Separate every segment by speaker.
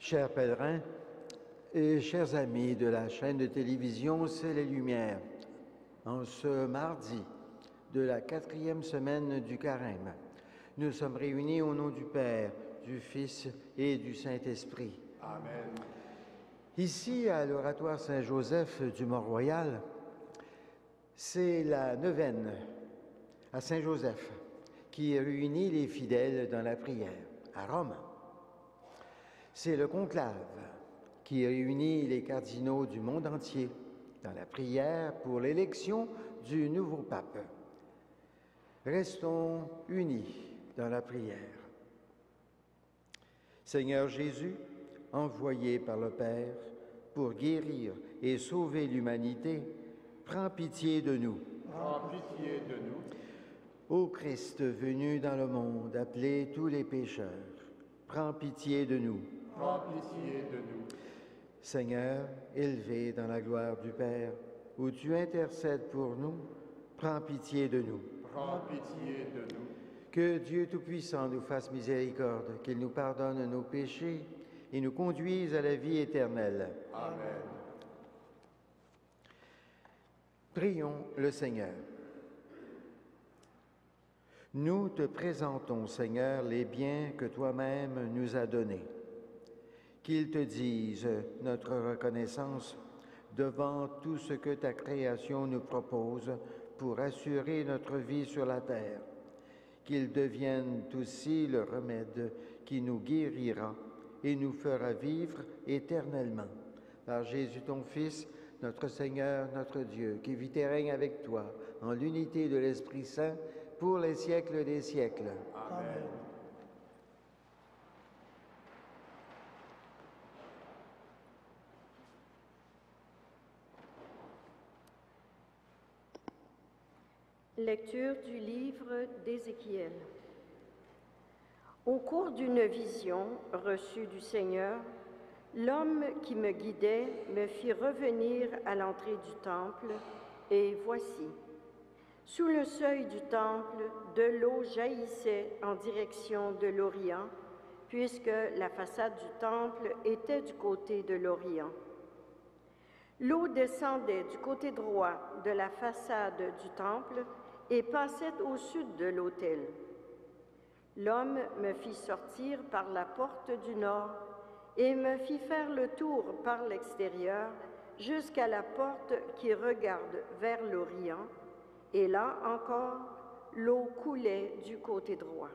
Speaker 1: Chers pèlerins et chers amis de la chaîne de télévision C'est les Lumières, en ce mardi de la 4e semaine du Carême, nous sommes réunis au nom du Père, du Fils et du Saint-Esprit.
Speaker 2: Amen.
Speaker 1: Ici, à l'Oratoire Saint-Joseph du Mont-Royal, c'est la neuvaine à Saint-Joseph qui réunit les fidèles dans la prière à Rome. C'est le conclave qui réunit les cardinaux du monde entier dans la prière pour l'élection du nouveau pape. Restons unis dans la prière. Seigneur Jésus, envoyé par le Père pour guérir et sauver l'humanité, prends pitié de nous.
Speaker 2: Prends pitié de nous.
Speaker 1: Ô Christ venu dans le monde, appeler tous les pécheurs, prends pitié de nous.
Speaker 2: Prends pitié de nous.
Speaker 1: Seigneur, élevé dans la gloire du Père, où tu intercèdes pour nous, prends pitié de nous.
Speaker 2: Prends pitié de nous.
Speaker 1: Que Dieu Tout-Puissant nous fasse miséricorde, qu'il nous pardonne nos péchés et nous conduise à la vie éternelle.
Speaker 2: Amen.
Speaker 1: Prions le Seigneur. Nous te présentons, Seigneur, les biens que toi-même nous as donnés. Qu'ils te disent notre reconnaissance devant tout ce que ta création nous propose pour assurer notre vie sur la terre. Qu'ils deviennent aussi le remède qui nous guérira et nous fera vivre éternellement. Par Jésus ton Fils, notre Seigneur, notre Dieu, qui vit et règne avec toi en l'unité de l'Esprit Saint pour les siècles des siècles.
Speaker 2: Amen.
Speaker 3: Lecture du livre d'Ézéchiel. Au cours d'une vision reçue du Seigneur, l'homme qui me guidait me fit revenir à l'entrée du temple, et voici, sous le seuil du temple, de l'eau jaillissait en direction de l'Orient, puisque la façade du temple était du côté de l'Orient. L'eau descendait du côté droit de la façade du temple et passait au sud de l'autel. L'homme me fit sortir par la porte du nord et me fit faire le tour par l'extérieur jusqu'à la porte qui regarde vers l'Orient, et là encore, l'eau coulait du côté droit.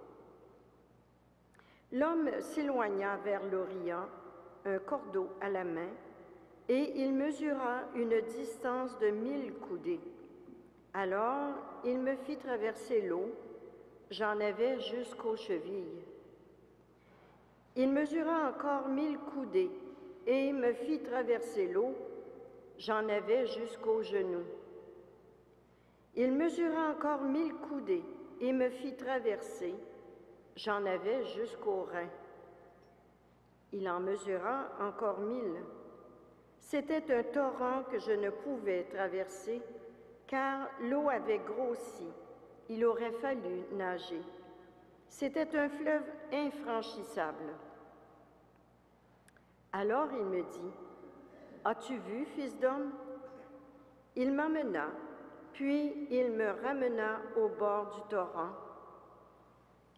Speaker 3: L'homme s'éloigna vers l'Orient, un cordeau à la main, et il mesura une distance de 1000 coudées. Alors, il me fit traverser l'eau, j'en avais jusqu'aux chevilles. Il mesura encore 1000 coudées et me fit traverser l'eau, j'en avais jusqu'aux genoux. Il mesura encore 1000 coudées et me fit traverser, j'en avais jusqu'aux reins. Il en mesura encore 1000. C'était un torrent que je ne pouvais traverser, car l'eau avait grossi, il aurait fallu nager. C'était un fleuve infranchissable. Alors il me dit, « As-tu vu, fils d'homme? » Il m'emmena, puis il me ramena au bord du torrent.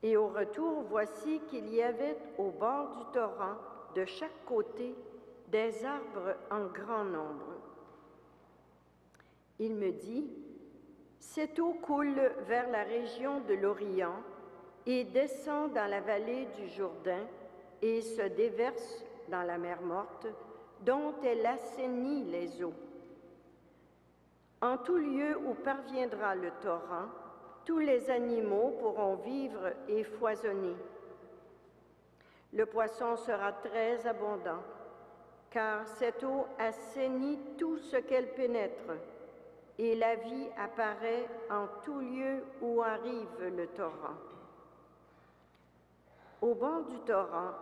Speaker 3: Et au retour, voici qu'il y avait au bord du torrent, de chaque côté, des arbres en grand nombre. Il me dit, « Cette eau coule vers la région de l'Orient et descend dans la vallée du Jourdain et se déverse dans la mer Morte, dont elle assainit les eaux. En tout lieu où parviendra le torrent, tous les animaux pourront vivre et foisonner. Le poisson sera très abondant, car cette eau assainit tout ce qu'elle pénètre, et la vie apparaît en tout lieu où arrive le torrent. Au bord du torrent,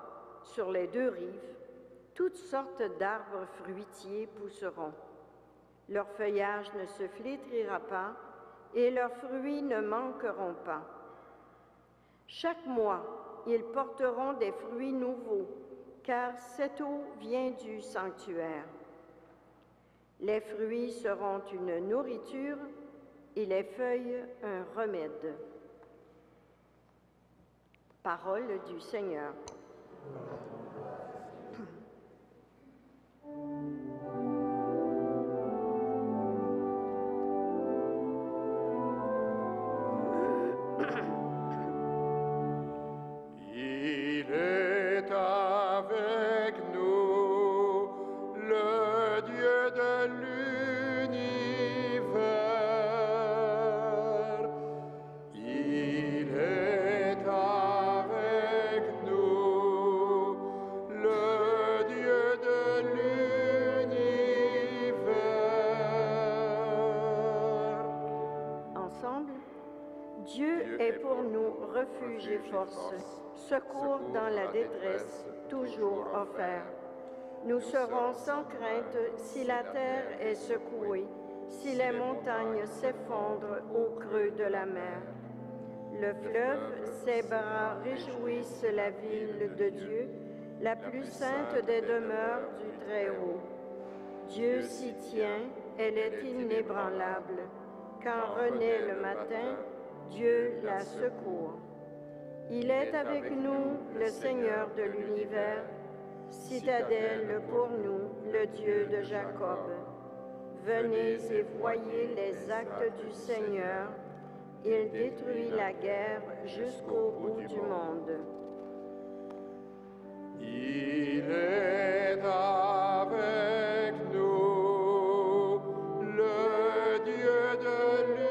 Speaker 3: sur les deux rives, toutes sortes d'arbres fruitiers pousseront. Leur feuillage ne se flétrira pas, et leurs fruits ne manqueront pas. Chaque mois, ils porteront des fruits nouveaux, car cette eau vient du sanctuaire. Les fruits seront une nourriture et les feuilles un remède. Parole du Seigneur.
Speaker 2: Il est avec nous, le Dieu de l'univers. Il est avec nous, le Dieu de l'univers.
Speaker 3: Ensemble, Dieu est pour nous refuge et force, secours dans la détresse, toujours offert. Nous serons sans crainte si la terre est secouée, si les montagnes s'effondrent au creux de la mer. Le fleuve, ses bras réjouissent la ville de Dieu, la plus sainte des demeures du Très-Haut. Dieu s'y tient, elle est inébranlable. Quand renaît le matin, Dieu la secourt. Il est avec nous, le Seigneur de l'univers, citadelle pour nous, le Dieu de Jacob. Venez et voyez les actes du Seigneur. Il détruit la guerre jusqu'au bout du monde.
Speaker 2: Il est avec nous, le Dieu de l'univers.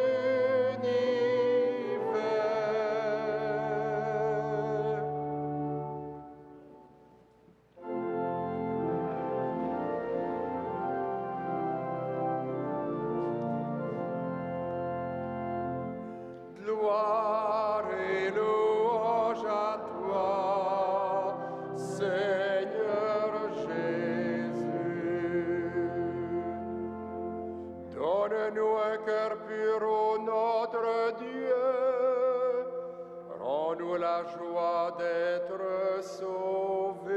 Speaker 2: Gloire et louange à toi, Seigneur Jésus. Donne-nous un cœur pur, ô notre Dieu. Rends-nous la joie d'être sauvés.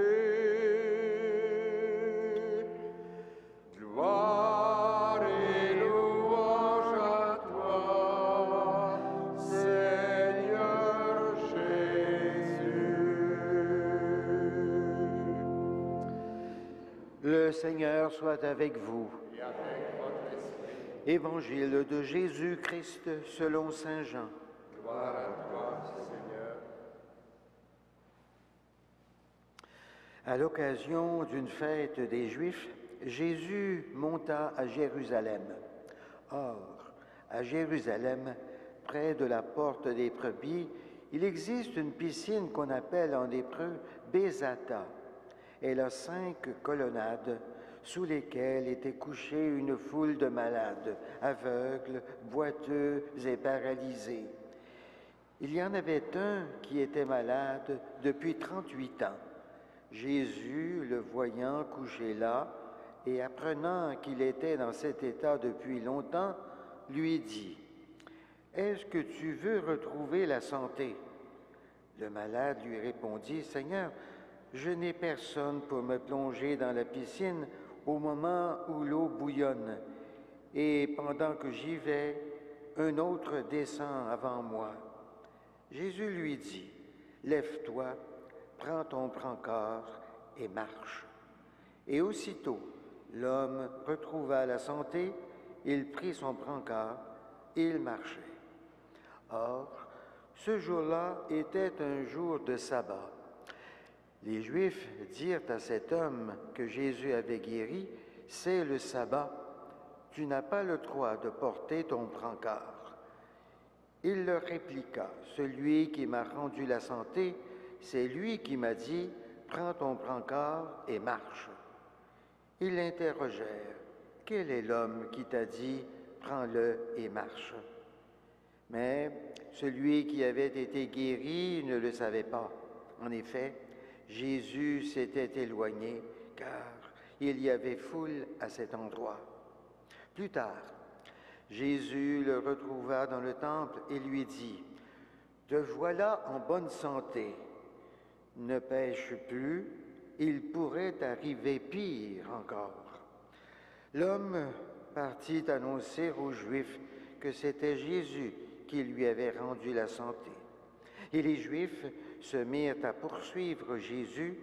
Speaker 2: Gloire et louange à toi, Seigneur Jésus.
Speaker 1: Le Seigneur soit avec vous.
Speaker 2: Et avec votre esprit,
Speaker 1: Évangile de Jésus-Christ selon saint Jean.
Speaker 2: gloire à toi, Seigneur.
Speaker 1: À l'occasion d'une fête des Juifs, Jésus monta à Jérusalem. Or, à Jérusalem, près de la porte des brebis, il existe une piscine qu'on appelle en hébreu Bézata. Elle a 5 colonnades sous lesquelles était couchée une foule de malades, aveugles, boiteux et paralysés. Il y en avait un qui était malade depuis 38 ans. Jésus, le voyant couché là, et apprenant qu'il était dans cet état depuis longtemps, lui dit, « Est-ce que tu veux retrouver la santé ?» Le malade lui répondit, « Seigneur, je n'ai personne pour me plonger dans la piscine au moment où l'eau bouillonne, et pendant que j'y vais, un autre descend avant moi. » Jésus lui dit, « Lève-toi, prends ton brancard et marche. » Et aussitôt, l'homme retrouva la santé, il prit son brancard et il marchait. Or, ce jour-là était un jour de sabbat. Les Juifs dirent à cet homme que Jésus avait guéri, « C'est le sabbat, tu n'as pas le droit de porter ton brancard. » Il leur répliqua, « Celui qui m'a rendu la santé, c'est lui qui m'a dit, « Prends ton brancard et marche. » Ils l'interrogèrent, « Quel est l'homme qui t'a dit, « Prends-le et marche » ?» Mais celui qui avait été guéri ne le savait pas. En effet, Jésus s'était éloigné, car il y avait foule à cet endroit. Plus tard, Jésus le retrouva dans le temple et lui dit, « Te voilà en bonne santé, ne pêche plus il pourrait arriver pire encore. L'homme partit annoncer aux Juifs que c'était Jésus qui lui avait rendu la santé. Et les Juifs se mirent à poursuivre Jésus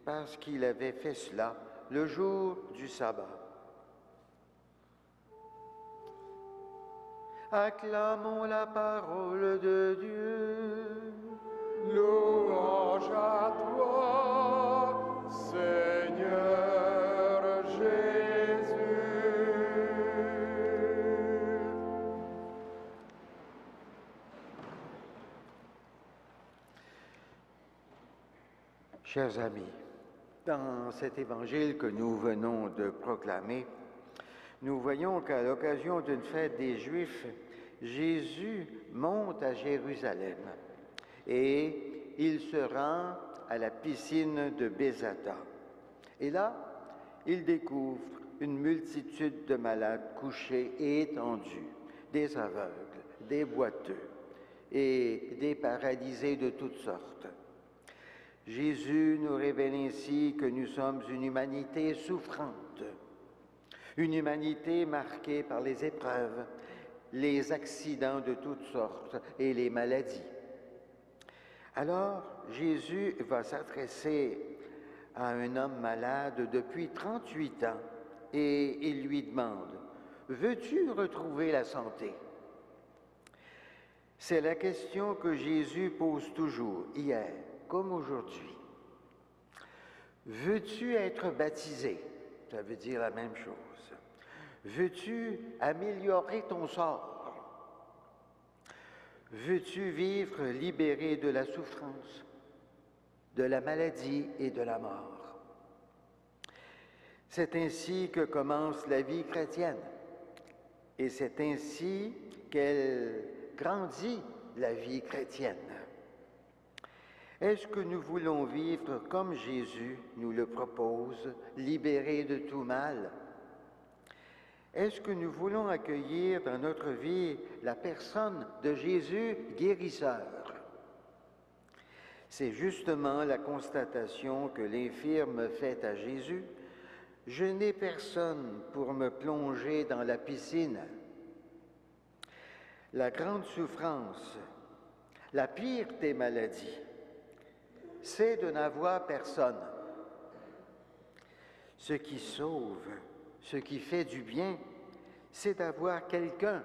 Speaker 1: parce qu'il avait fait cela le jour du sabbat. Acclamons la parole de Dieu.
Speaker 2: Louange à toi, Seigneur Jésus.
Speaker 1: Chers amis, dans cet évangile que nous venons de proclamer, nous voyons qu'à l'occasion d'une fête des Juifs, Jésus monte à Jérusalem et il se rend à la piscine de Bézatha. Et là, il découvre une multitude de malades couchés et étendus, des aveugles, des boiteux et des paralysés de toutes sortes. Jésus nous révèle ainsi que nous sommes une humanité souffrante, une humanité marquée par les épreuves, les accidents de toutes sortes et les maladies. Alors, Jésus va s'adresser à un homme malade depuis 38 ans et il lui demande « Veux-tu retrouver la santé ?» C'est la question que Jésus pose toujours, hier comme aujourd'hui. Veux-tu être baptisé? Ça veut dire la même chose. Veux-tu améliorer ton sort? Veux-tu vivre libéré de la souffrance, de la maladie et de la mort? C'est ainsi que commence la vie chrétienne et c'est ainsi qu'elle grandit, la vie chrétienne. Est-ce que nous voulons vivre comme Jésus nous le propose, libérés de tout mal? Est-ce que nous voulons accueillir dans notre vie la personne de Jésus guérisseur? C'est justement la constatation que l'infirme fait à Jésus. Je n'ai personne pour me plonger dans la piscine. La grande souffrance, la pire des maladies, c'est de n'avoir personne. Ce qui sauve, ce qui fait du bien, c'est d'avoir quelqu'un,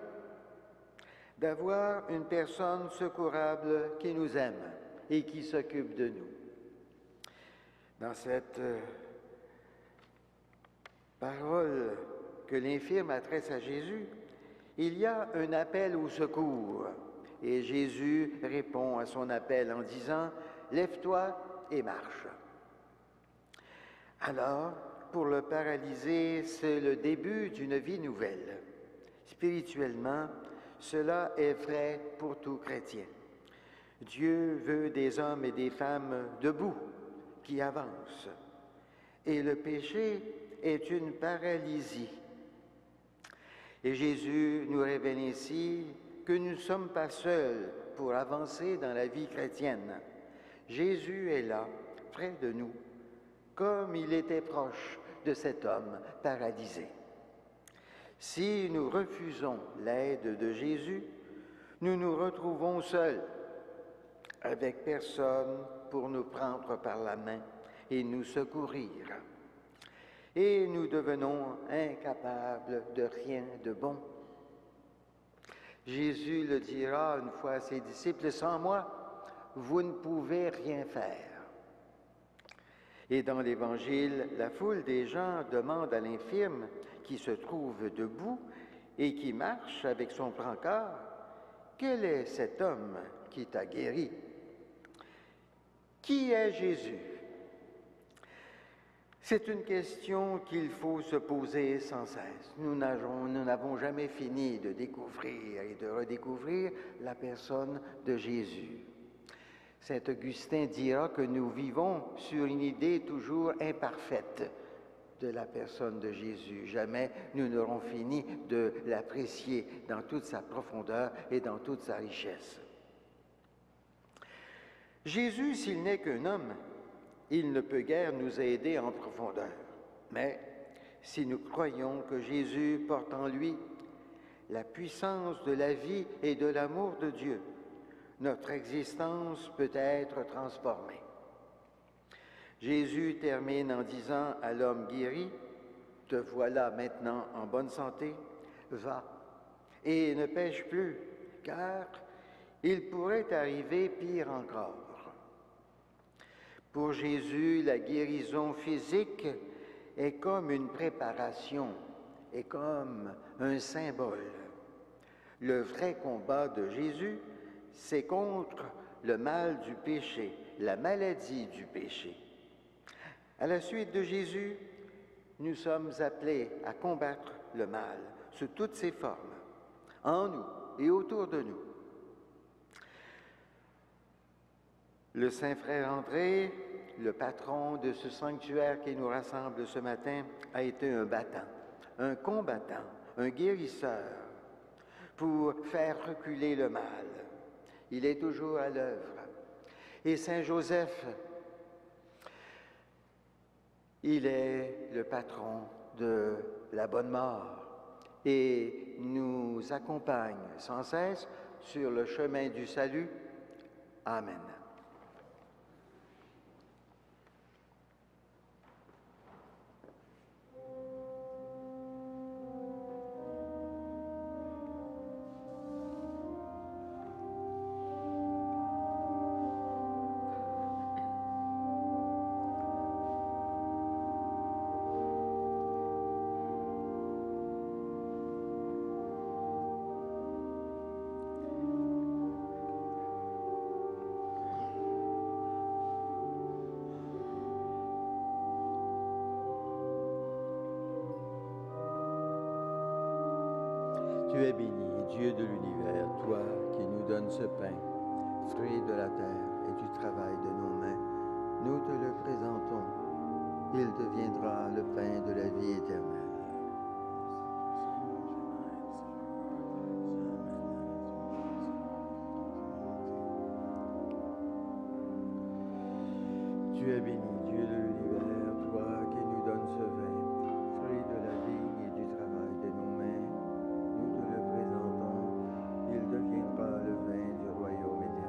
Speaker 1: d'avoir une personne secourable qui nous aime et qui s'occupe de nous. Dans cette parole que l'infirme adresse à Jésus, il y a un appel au secours et Jésus répond à son appel en disant « Lève-toi et marche ». Alors, pour le paralysé, c'est le début d'une vie nouvelle. Spirituellement, cela est vrai pour tout chrétien. Dieu veut des hommes et des femmes debout, qui avancent. Et le péché est une paralysie. Et Jésus nous révèle ici que nous ne sommes pas seuls pour avancer dans la vie chrétienne. Jésus est là, près de nous, comme il était proche de cet homme paralysé. Si nous refusons l'aide de Jésus, nous nous retrouvons seuls, avec personne pour nous prendre par la main et nous secourir. Et nous devenons incapables de rien de bon. Jésus le dira une fois à ses disciples, « Sans moi, vous ne pouvez rien faire. » Et dans l'Évangile, la foule des gens demande à l'infirme qui se trouve debout et qui marche avec son brancard, « Quel est cet homme qui t'a guéri? » Qui est Jésus? C'est une question qu'il faut se poser sans cesse. Nous n'avons jamais fini de découvrir et de redécouvrir la personne de Jésus. Saint Augustin dira que nous vivons sur une idée toujours imparfaite de la personne de Jésus. Jamais nous n'aurons fini de l'apprécier dans toute sa profondeur et dans toute sa richesse. Jésus, s'il n'est qu'un homme, il ne peut guère nous aider en profondeur. Mais si nous croyons que Jésus porte en lui la puissance de la vie et de l'amour de Dieu, notre existence peut être transformée. Jésus termine en disant à l'homme guéri, « Te voilà maintenant en bonne santé, va et ne pêche plus, car il pourrait arriver pire encore. » Pour Jésus, la guérison physique est comme une préparation, est comme un symbole. Le vrai combat de Jésus, c'est contre le mal du péché, la maladie du péché. À la suite de Jésus, nous sommes appelés à combattre le mal sous toutes ses formes, en nous et autour de nous. Le Saint Frère André, le patron de ce sanctuaire qui nous rassemble ce matin, a été un battant, un combattant, un guérisseur pour faire reculer le mal. Il est toujours à l'œuvre. Et Saint Joseph, il est le patron de la bonne mort et nous accompagne sans cesse sur le chemin du salut. Amen.
Speaker 4: Tu es béni, Dieu de l'univers, toi qui nous donnes ce pain, fruit de la terre et du travail de nos mains. Nous te le présentons. Il deviendra le pain de la vie éternelle. Tu es béni, Dieu de l'univers, toi qui nous donnes ce vin, fruit de la vigne et du travail de nos mains. Nous te le présentons, il deviendra le vin du royaume éternel.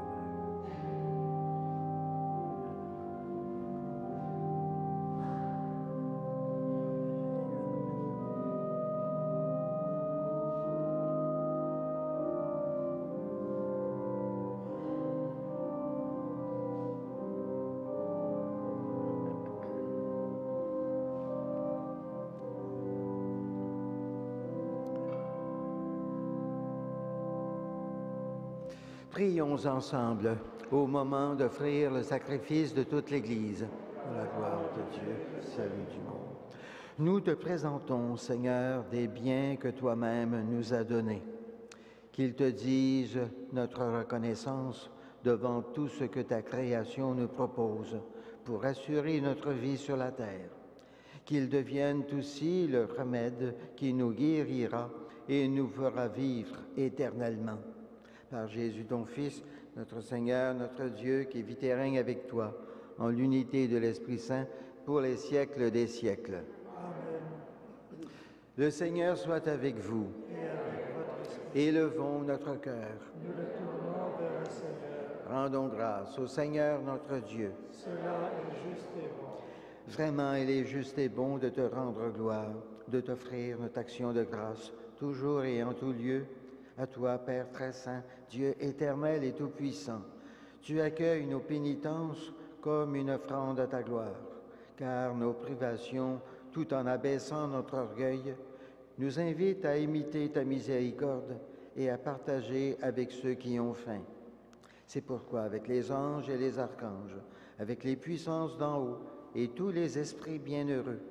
Speaker 1: Prions ensemble au moment d'offrir le sacrifice de toute l'Église.
Speaker 4: Pour la gloire de Dieu, salut du monde.
Speaker 1: Nous te présentons, Seigneur, des biens que toi-même nous as donnés. Qu'ils te disent notre reconnaissance devant tout ce que ta création nous propose pour assurer notre vie sur la terre. Qu'ils deviennent aussi le remède qui nous guérira et nous fera vivre éternellement. Par Jésus ton Fils, notre Seigneur, notre Dieu, qui vit et règne avec toi, en l'unité de l'Esprit Saint, pour les siècles des siècles. Amen. Le Seigneur soit avec vous.
Speaker 5: Et avec votre esprit.
Speaker 1: Élevons notre cœur.
Speaker 5: Nous le tournons vers le Seigneur.
Speaker 1: Rendons grâce au Seigneur notre Dieu.
Speaker 5: Cela est juste et bon.
Speaker 1: Vraiment, il est juste et bon de te rendre gloire, de t'offrir notre action de grâce, toujours et en tout lieu. À toi, Père très saint, Dieu éternel et tout-puissant, tu accueilles nos pénitences comme une offrande à ta gloire, car nos privations, tout en abaissant notre orgueil, nous invitent à imiter ta miséricorde et à partager avec ceux qui ont faim. C'est pourquoi, avec les anges et les archanges, avec les puissances d'en haut et tous les esprits bienheureux,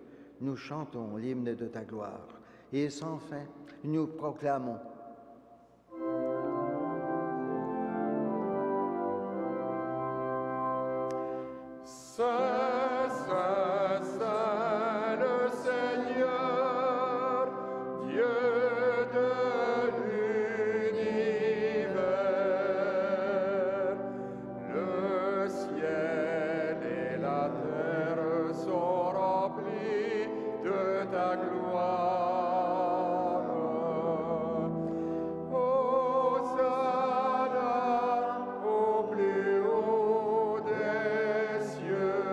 Speaker 1: nous chantons l'hymne de ta gloire, et sans fin, nous proclamons:
Speaker 2: Saint, Saint, Saint, le Seigneur, Dieu de l'univers. Le ciel et la terre gloire. Hosanna au plus haut des cieux.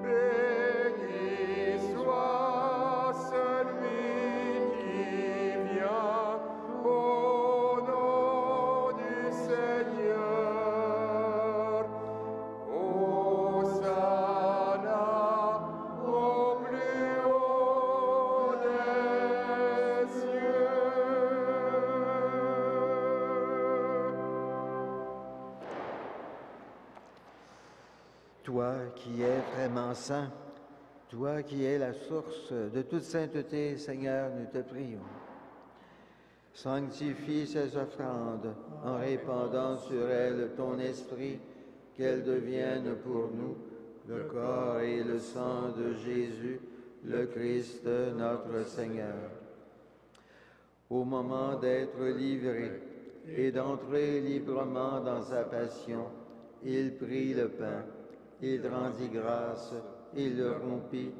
Speaker 2: Béni soit celui qui vient au nom du Seigneur. Hosanna au plus haut des cieux.
Speaker 1: Toi qui es vraiment saint, toi qui es la source de toute sainteté, Seigneur, nous te prions. Sanctifie ces offrandes en répandant sur elles ton esprit, qu'elles deviennent pour nous le corps et le sang de Jésus, le Christ, notre Seigneur. Au moment d'être livré et d'entrer librement dans sa passion, il prit le pain, il rendit grâce, il le rompit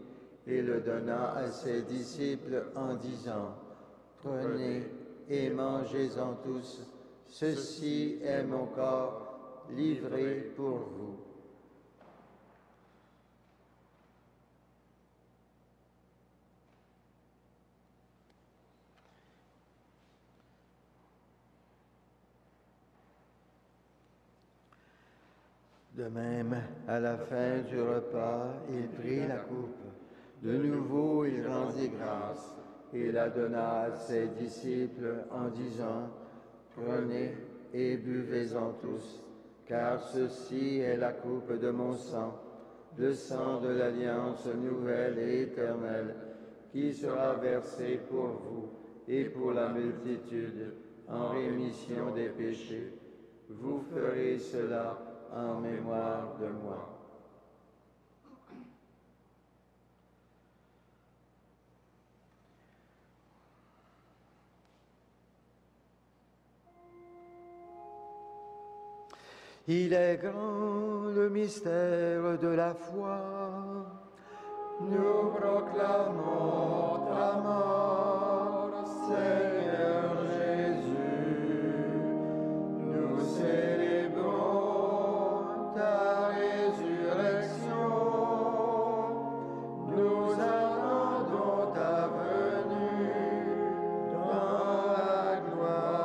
Speaker 1: et le donna à ses disciples en disant, « Prenez et mangez-en tous, ceci est mon corps livré pour vous. » De même, à la fin du repas, il prit la coupe. De nouveau, il rendit grâce et la donna à ses disciples en disant, « Prenez et buvez-en tous, car ceci est la coupe de mon sang, le sang de l'alliance nouvelle et éternelle, qui sera versé pour vous et pour la multitude en rémission des péchés. Vous ferez cela en mémoire de moi. » Il est grand le mystère de la foi.
Speaker 2: Nous proclamons ta mort, Seigneur Jésus. Nous célébrons ta résurrection. Nous attendons ta venue dans la gloire.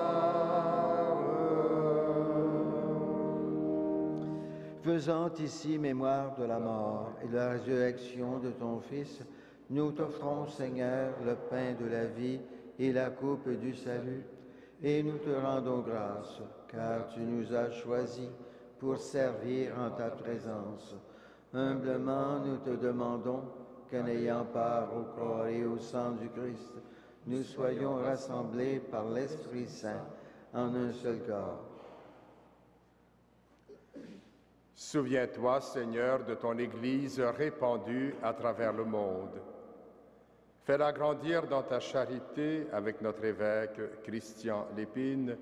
Speaker 1: Faisant ici mémoire de la mort et de la résurrection de ton Fils, nous t'offrons, Seigneur, le pain de la vie et la coupe du salut, et nous te rendons grâce, car tu nous as choisis pour servir en ta présence. Humblement, nous te demandons qu'en ayant part au corps et au sang du Christ, nous soyons rassemblés par l'Esprit Saint en un seul corps.
Speaker 2: Souviens-toi, Seigneur, de ton Église répandue à travers le monde. Fais-la grandir dans ta charité avec notre évêque Christian Lépine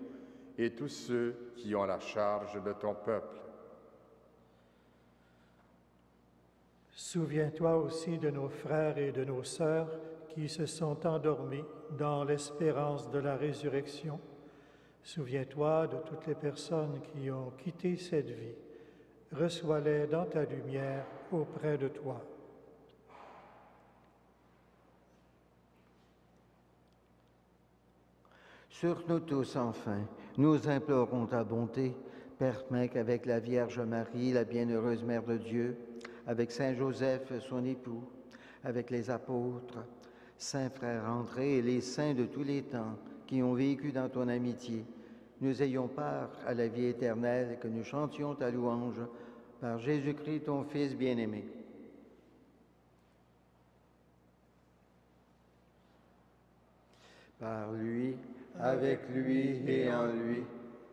Speaker 2: et tous ceux qui ont la charge de ton peuple.
Speaker 5: Souviens-toi aussi de nos frères et de nos sœurs qui se sont endormis dans l'espérance de la résurrection. Souviens-toi de toutes les personnes qui ont quitté cette vie. Reçois-les dans ta lumière auprès de toi.
Speaker 1: Sur nous tous, enfin, nous implorons ta bonté, permets qu'avec la Vierge Marie, la bienheureuse Mère de Dieu, avec Saint Joseph, son époux, avec les apôtres, saints frères André et les saints de tous les temps qui ont vécu dans ton amitié, nous ayons part à la vie éternelle, que nous chantions ta louange par Jésus-Christ, ton Fils bien-aimé. Par lui, avec lui et en lui,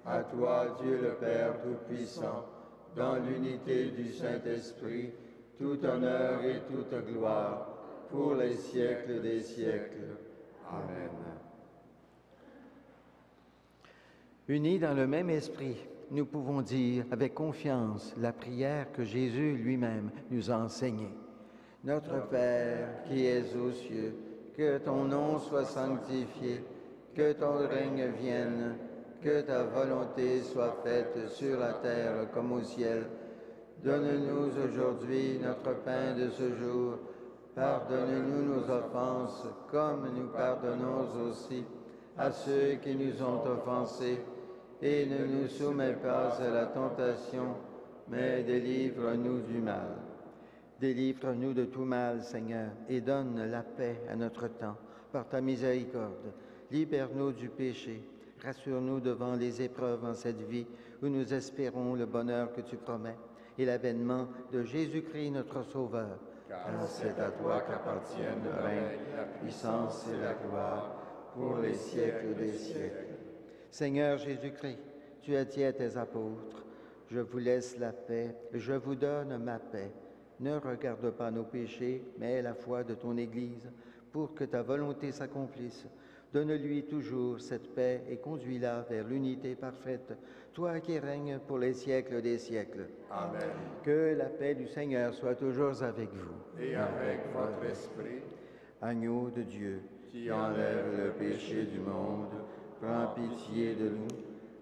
Speaker 1: à toi, Dieu le Père Tout-Puissant, dans l'unité du Saint-Esprit, tout honneur et toute gloire, pour les siècles des siècles. Amen. Unis dans le même esprit, nous pouvons dire avec confiance la prière que Jésus lui-même nous a enseignée. Notre Père qui es aux cieux, que ton nom soit sanctifié, que ton règne vienne, que ta volonté soit faite sur la terre comme au ciel. Donne-nous aujourd'hui notre pain de ce jour. Pardonne-nous nos offenses, comme nous pardonnons aussi à ceux qui nous ont offensés. Et ne nous soumets pas à la tentation, mais délivre-nous du mal. Délivre-nous de tout mal, Seigneur, et donne la paix à notre temps, par ta miséricorde. Libère-nous du péché, rassure-nous devant les épreuves en cette vie, où nous espérons le bonheur que tu promets, et l'avènement de Jésus-Christ, notre Sauveur.
Speaker 2: Car c'est à toi qu'appartiennent le règne, la puissance et la gloire, pour les siècles des siècles.
Speaker 1: Seigneur Jésus-Christ, tu as dit à tes apôtres, « Je vous laisse la paix, je vous donne ma paix. Ne regarde pas nos péchés, mais la foi de ton Église, pour que ta volonté s'accomplisse. Donne-lui toujours cette paix et conduis-la vers l'unité parfaite, toi qui règnes pour les siècles des siècles. »
Speaker 2: Amen.
Speaker 1: Que la paix du Seigneur soit toujours avec vous.
Speaker 2: Et avec votre esprit,
Speaker 1: Agneau de Dieu,
Speaker 2: qui enlève le péché du monde,
Speaker 1: prends pitié de nous.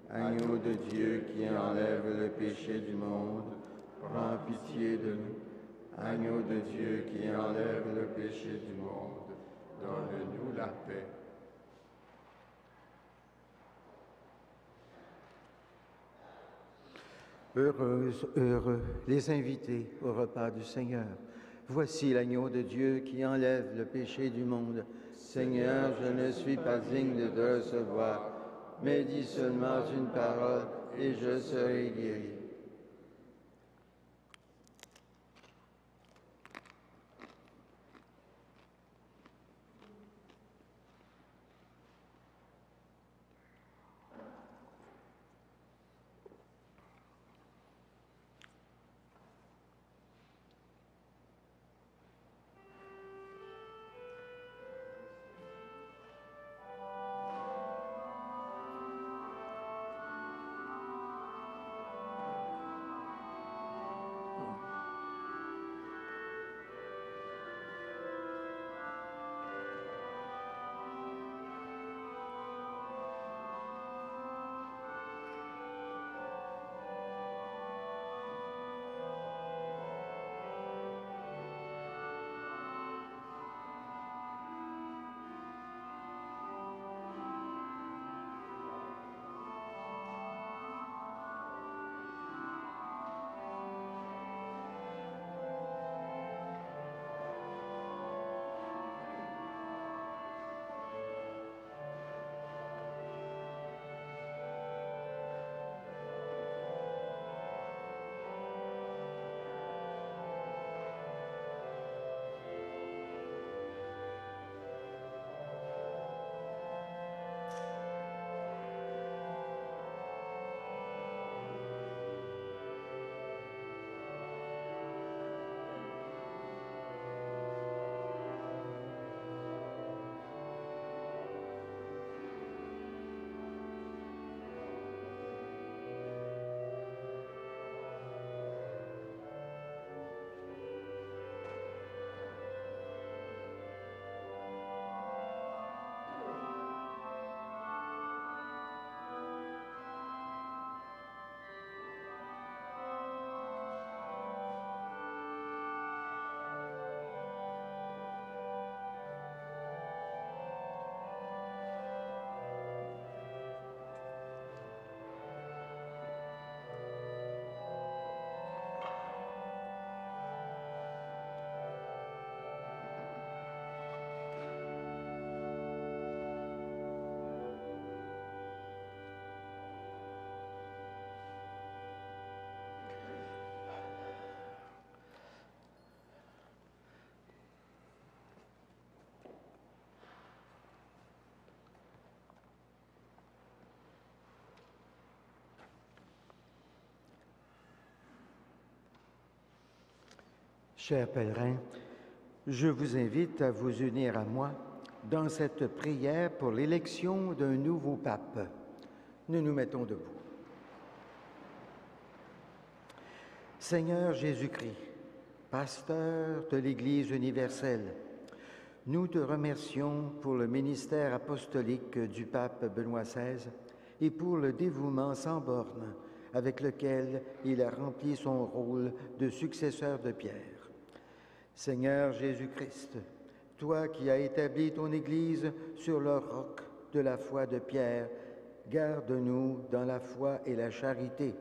Speaker 1: Agneau de Dieu qui enlève le péché du monde, prends pitié de nous.
Speaker 2: Agneau de Dieu qui enlève le péché du monde, donne-nous la paix.
Speaker 1: Heureuses, heureux, les invités au repas du Seigneur. Voici l'agneau de Dieu qui enlève le péché du monde. Seigneur, je ne suis pas digne de te recevoir, mais dis seulement une parole et je serai guéri. Chers pèlerins, je vous invite à vous unir à moi dans cette prière pour l'élection d'un nouveau pape. Nous nous mettons debout. Seigneur Jésus-Christ, pasteur de l'Église universelle, nous te remercions pour le ministère apostolique du pape Benoît XVI et pour le dévouement sans bornes avec lequel il a rempli son rôle de successeur de Pierre. Seigneur Jésus-Christ, toi qui as établi ton Église sur le roc de la foi de Pierre, garde-nous dans la foi et la charité.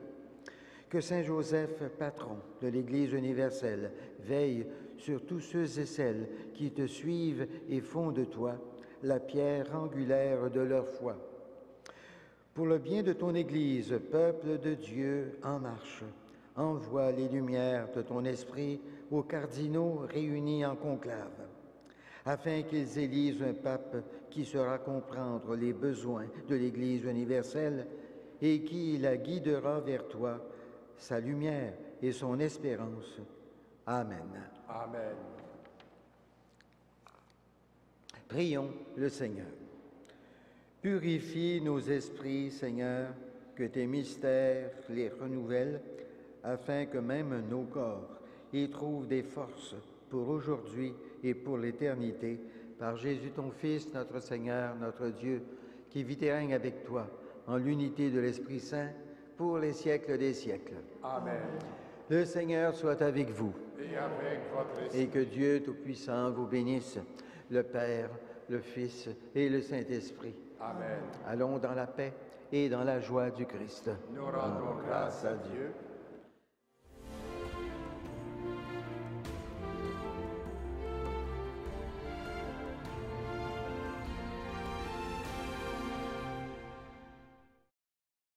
Speaker 1: Que Saint Joseph, patron de l'Église universelle, veille sur tous ceux et celles qui te suivent et font de toi la pierre angulaire de leur foi. Pour le bien de ton Église, peuple de Dieu en marche, envoie les lumières de ton esprit aux cardinaux réunis en conclave, afin qu'ils élisent un pape qui saura comprendre les besoins de l'Église universelle et qui la guidera vers toi, sa lumière et son espérance. Amen.
Speaker 2: Amen.
Speaker 1: Prions le Seigneur. Purifie nos esprits, Seigneur, que tes mystères les renouvellent, afin que même nos corps y trouvent des forces pour aujourd'hui et pour l'éternité, par Jésus ton Fils, notre Seigneur, notre Dieu, qui vit et règne avec toi, en l'unité de l'Esprit Saint, pour les siècles des siècles.
Speaker 2: Amen.
Speaker 1: Le Seigneur soit avec vous.
Speaker 2: Et avec votre esprit.
Speaker 1: Et que Dieu Tout-Puissant vous bénisse, le Père, le Fils et le Saint-Esprit.
Speaker 2: Amen.
Speaker 1: Allons dans la paix et dans la joie du Christ.
Speaker 2: Nous rendons grâce à Dieu.